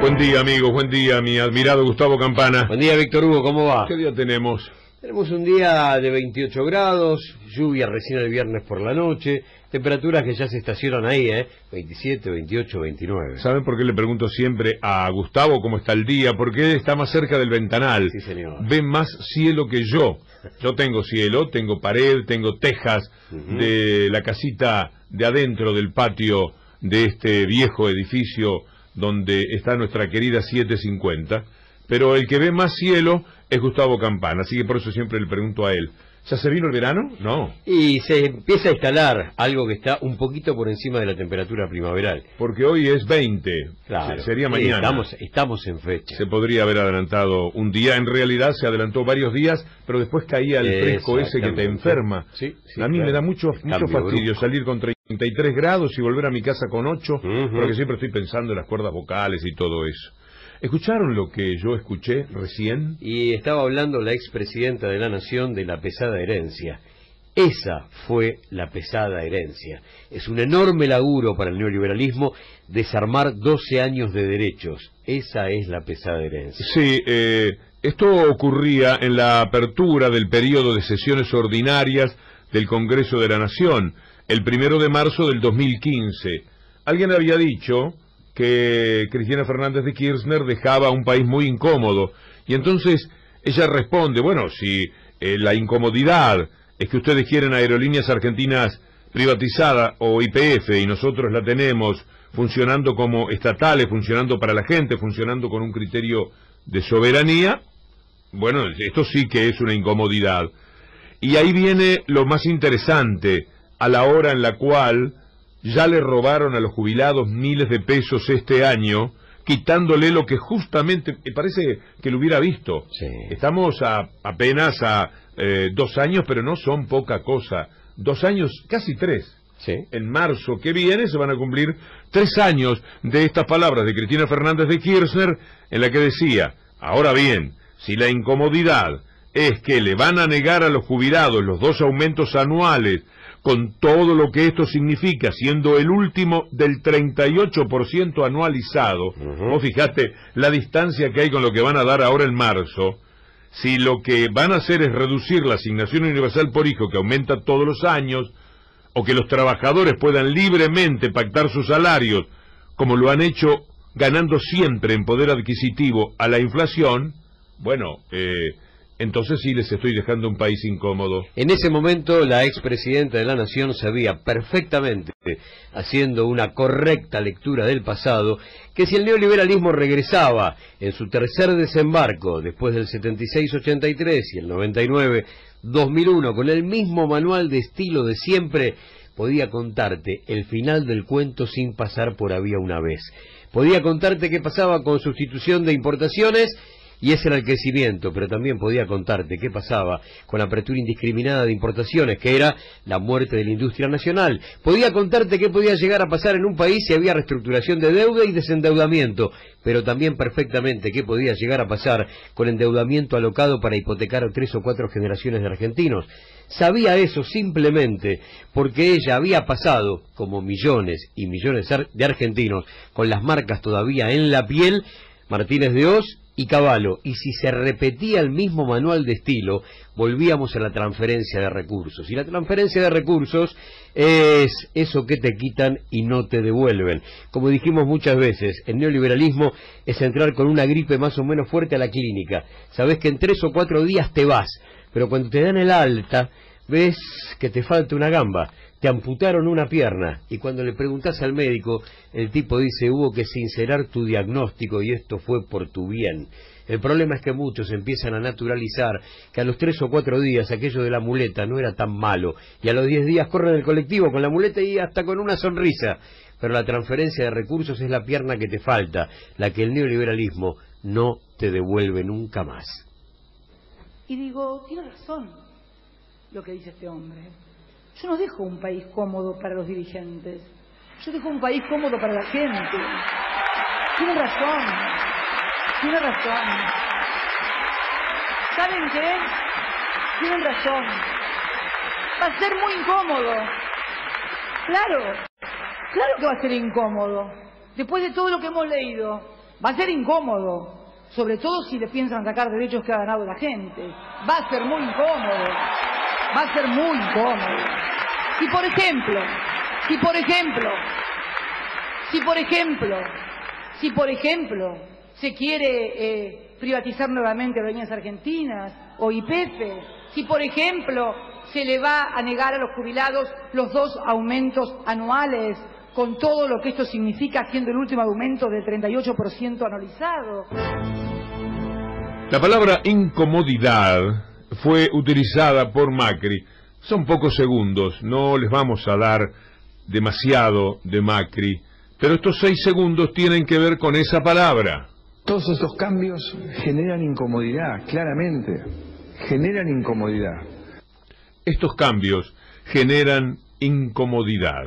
Buen día, amigos, buen día, mi admirado Gustavo Campana. Buen día, Víctor Hugo, ¿cómo va? ¿Qué día tenemos? Tenemos un día de 28 grados, lluvia recién el viernes por la noche, temperaturas que ya se estacionan ahí, 27, 28, 29. ¿Saben por qué le pregunto siempre a Gustavo cómo está el día? Porque él está más cerca del ventanal. Sí, señor. Ve más cielo que yo. Yo tengo cielo, tengo pared, tengo tejas de la casita de adentro del patio de este viejo edificio donde está nuestra querida 750, pero el que ve más cielo es Gustavo Campana, así que por eso siempre le pregunto a él, ¿ya se vino el verano? No. Y se empieza a instalar algo que está un poquito por encima de la temperatura primaveral. Porque hoy es 20, Claro, sería mañana. Estamos en fecha. Se podría haber adelantado un día, en realidad se adelantó varios días, pero después caía el fresco ese que te enferma. Sí, a mí me da mucho fastidio salir con 33 grados y volver a mi casa con 8, porque siempre estoy pensando en las cuerdas vocales y todo eso. ¿Escucharon lo que yo escuché recién? Y estaba hablando la expresidenta de la Nación de la pesada herencia. Esa fue la pesada herencia. Es un enorme laburo para el neoliberalismo desarmar 12 años de derechos. Esa es la pesada herencia. Sí, esto ocurría en la apertura del periodo de sesiones ordinarias del Congreso de la Nación, el 1 de marzo del 2015. Alguien había dicho que Cristina Fernández de Kirchner dejaba un país muy incómodo, y entonces ella responde, bueno, si la incomodidad es que ustedes quieren Aerolíneas Argentinas privatizada o YPF y nosotros la tenemos funcionando como estatales, funcionando para la gente, funcionando con un criterio de soberanía, bueno, esto sí que es una incomodidad. Y ahí viene lo más interesante, a la hora en la cual ya le robaron a los jubilados miles de pesos este año, quitándole lo que justamente, parece que lo hubiera visto. Sí. Estamos apenas a 2 años, pero no son poca cosa. 2 años, casi 3. Sí. En marzo que viene se van a cumplir 3 años de estas palabras de Cristina Fernández de Kirchner, en la que decía, ahora bien, si la incomodidad es que le van a negar a los jubilados los 2 aumentos anuales, con todo lo que esto significa, siendo el último del 38% anualizado, vos fijate la distancia que hay con lo que van a dar ahora en marzo, si lo que van a hacer es reducir la asignación universal por hijo, que aumenta todos los años, o que los trabajadores puedan libremente pactar sus salarios, como lo han hecho ganando siempre en poder adquisitivo a la inflación, bueno, entonces sí les estoy dejando un país incómodo. En ese momento la expresidenta de la Nación sabía perfectamente, haciendo una correcta lectura del pasado, que si el neoliberalismo regresaba en su tercer desembarco después del 76-83 y el 99-2001 con el mismo manual de estilo de siempre, podía contarte el final del cuento sin pasar por había una vez. Podía contarte qué pasaba con sustitución de importaciones, y ese era el crecimiento, pero también podía contarte qué pasaba con la apertura indiscriminada de importaciones, que era la muerte de la industria nacional. Podía contarte qué podía llegar a pasar en un país si había reestructuración de deuda y desendeudamiento, pero también perfectamente qué podía llegar a pasar con endeudamiento alocado para hipotecar a 3 o 4 generaciones de argentinos. Sabía eso simplemente porque ella había pasado, como millones y millones de argentinos, con las marcas todavía en la piel, Martínez de Oz y Cavallo, y si se repetía el mismo manual de estilo, volvíamos a la transferencia de recursos. Y la transferencia de recursos es eso que te quitan y no te devuelven. Como dijimos muchas veces, el neoliberalismo es entrar con una gripe más o menos fuerte a la clínica. Sabés que en 3 o 4 días te vas, pero cuando te dan el alta, ves que te falta una gamba. Te amputaron una pierna, y cuando le preguntás al médico, el tipo dice, hubo que sincerar tu diagnóstico y esto fue por tu bien. El problema es que muchos empiezan a naturalizar que a los 3 o 4 días aquello de la muleta no era tan malo, y a los 10 días corren el colectivo con la muleta y hasta con una sonrisa. Pero la transferencia de recursos es la pierna que te falta, la que el neoliberalismo no te devuelve nunca más. Y digo, tiene razón lo que dice este hombre. Yo no dejo un país cómodo para los dirigentes. Yo dejo un país cómodo para la gente. Tiene razón. Tiene razón. ¿Saben qué? Tienen razón. Va a ser muy incómodo. Claro. Claro que va a ser incómodo. Después de todo lo que hemos leído. Va a ser incómodo, sobre todo si le piensan sacar derechos que ha ganado la gente. Va a ser muy incómodo, va a ser muy incómodo. Si por ejemplo, se quiere privatizar nuevamente Aerolíneas Argentinas o YPF, si por ejemplo se le va a negar a los jubilados los 2 aumentos anuales, con todo lo que esto significa, siendo el último aumento del 38% anualizado. La palabra incomodidad fue utilizada por Macri. Son pocos segundos, no les vamos a dar demasiado de Macri, pero estos 6 segundos tienen que ver con esa palabra. Todos estos cambios generan incomodidad, claramente, generan incomodidad. Estos cambios generan incomodidad,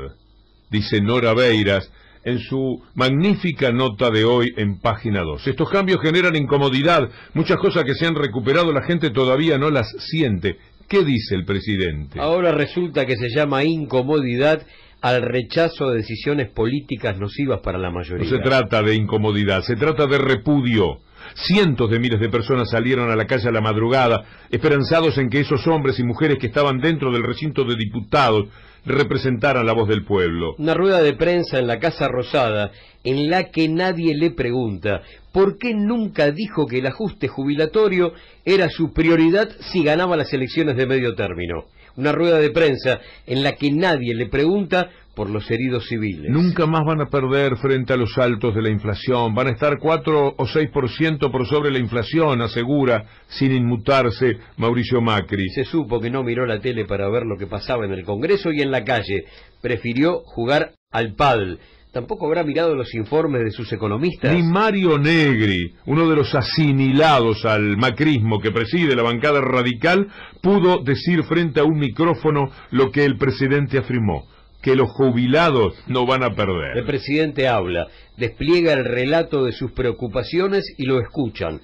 dice Nora Beiras en su magnífica nota de hoy en página 2. Estos cambios generan incomodidad, muchas cosas que se han recuperado la gente todavía no las siente. ¿Qué dice el presidente? Ahora resulta que se llama incomodidad al rechazo de decisiones políticas nocivas para la mayoría. No se trata de incomodidad, se trata de repudio. Cientos de miles de personas salieron a la calle a la madrugada, esperanzados en que esos hombres y mujeres que estaban dentro del recinto de diputados representaran la voz del pueblo. Una rueda de prensa en la Casa Rosada en la que nadie le pregunta por qué nunca dijo que el ajuste jubilatorio era su prioridad si ganaba las elecciones de medio término. Una rueda de prensa en la que nadie le pregunta por los heridos civiles. Nunca más van a perder frente a los saltos de la inflación, van a estar 4 o 6% por sobre la inflación, asegura, sin inmutarse, Mauricio Macri. Se supo que no miró la tele para ver lo que pasaba en el Congreso y en la calle, prefirió jugar al pádel. Tampoco habrá mirado los informes de sus economistas. Ni Mario Negri, uno de los asimilados al macrismo que preside la bancada radical, pudo decir frente a un micrófono lo que el presidente afirmó, que los jubilados no van a perder. El presidente habla, despliega el relato de sus preocupaciones y lo escuchan.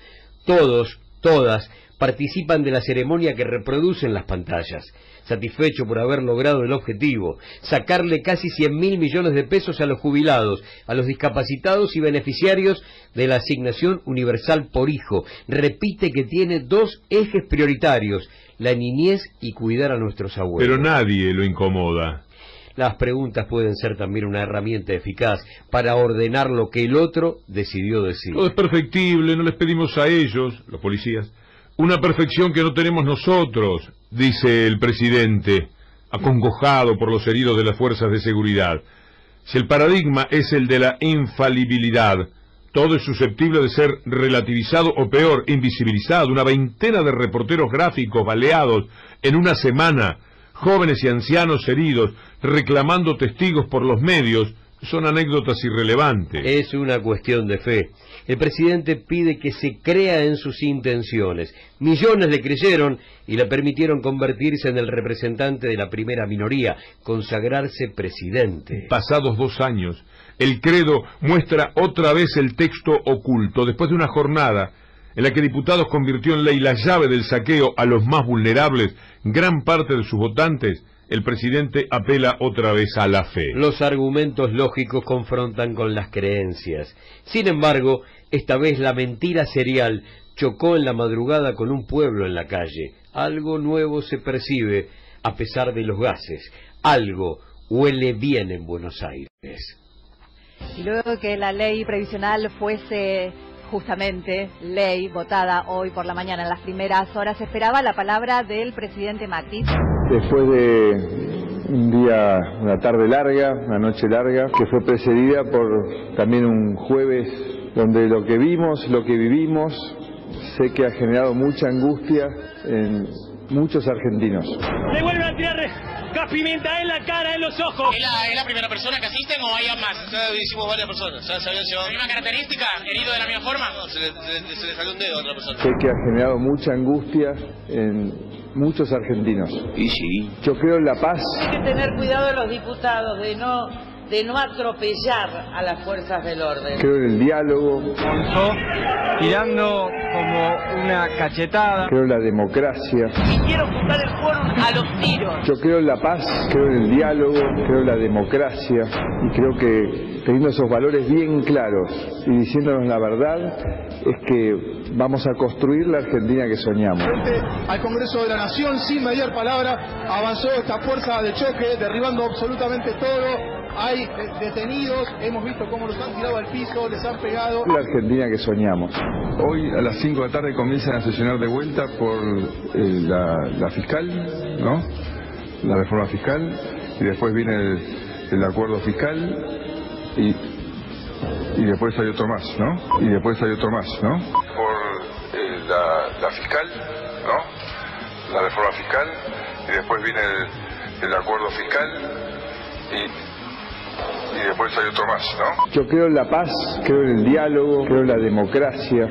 Todos, todas, participan de la ceremonia que reproducen las pantallas. Satisfecho por haber logrado el objetivo, sacarle casi 100.000 millones de pesos a los jubilados, a los discapacitados y beneficiarios de la asignación universal por hijo. Repite que tiene 2 ejes prioritarios, la niñez y cuidar a nuestros abuelos. Pero nadie lo incomoda. Las preguntas pueden ser también una herramienta eficaz para ordenar lo que el otro decidió decir. Todo es perfectible, no les pedimos a ellos, los policías, una perfección que no tenemos nosotros, dice el presidente, acongojado por los heridos de las fuerzas de seguridad. Si el paradigma es el de la infalibilidad, todo es susceptible de ser relativizado o peor, invisibilizado. Una veintena de reporteros gráficos baleados en una semana, jóvenes y ancianos heridos, reclamando testigos por los medios, son anécdotas irrelevantes. Es una cuestión de fe. El presidente pide que se crea en sus intenciones. Millones le creyeron y le permitieron convertirse en el representante de la primera minoría, consagrarse presidente. Pasados 2 años, el credo muestra otra vez el texto oculto, después de una jornada en la que diputados convirtió en ley la llave del saqueo a los más vulnerables, gran parte de sus votantes, el presidente apela otra vez a la fe. Los argumentos lógicos confrontan con las creencias. Sin embargo, esta vez la mentira serial chocó en la madrugada con un pueblo en la calle. Algo nuevo se percibe a pesar de los gases. Algo huele bien en Buenos Aires. Y luego que la ley previsional fuese justamente ley votada hoy por la mañana en las primeras horas, esperaba la palabra del presidente Macri. Después de una tarde larga, una noche larga, que fue precedida por también un jueves donde lo que vimos, lo que vivimos, sé que ha generado mucha angustia en muchos argentinos. Le vuelven a tirar gas pimienta en la cara, en los ojos. ¿Es la primera persona que asisten o hay más? Ya hicimos varias personas, ya se habían llevado. ¿Misma característica? ¿Herido de la misma forma? No, se le salió un dedo a otra persona. Sé que ha generado mucha angustia en muchos argentinos. Y sí. Yo creo en la paz. Hay que tener cuidado de los diputados, de no de no atropellar a las fuerzas del orden. Creo en el diálogo. Comenzó tirando como una cachetada. Creo en la democracia. Y quiero juntar el quórum a los tiros. Yo creo en la paz, creo en el diálogo, creo en la democracia y creo que teniendo esos valores bien claros y diciéndonos la verdad es que vamos a construir la Argentina que soñamos. Frente al Congreso de la Nación, sin mediar palabra, avanzó esta fuerza de choque, derribando absolutamente todo. Hay detenidos, hemos visto cómo los han tirado al piso, les han pegado. La Argentina que soñamos. Hoy a las 5 de la tarde comienzan a sesionar de vuelta por la fiscal, ¿no? La reforma fiscal, y después viene el acuerdo fiscal, y después hay otro más, ¿no? Y después hay otro más, ¿no? Por la fiscal, ¿no? La reforma fiscal, y después viene el acuerdo fiscal, y después hay otro más, ¿no? Yo creo en la paz, creo en el diálogo, creo en la democracia.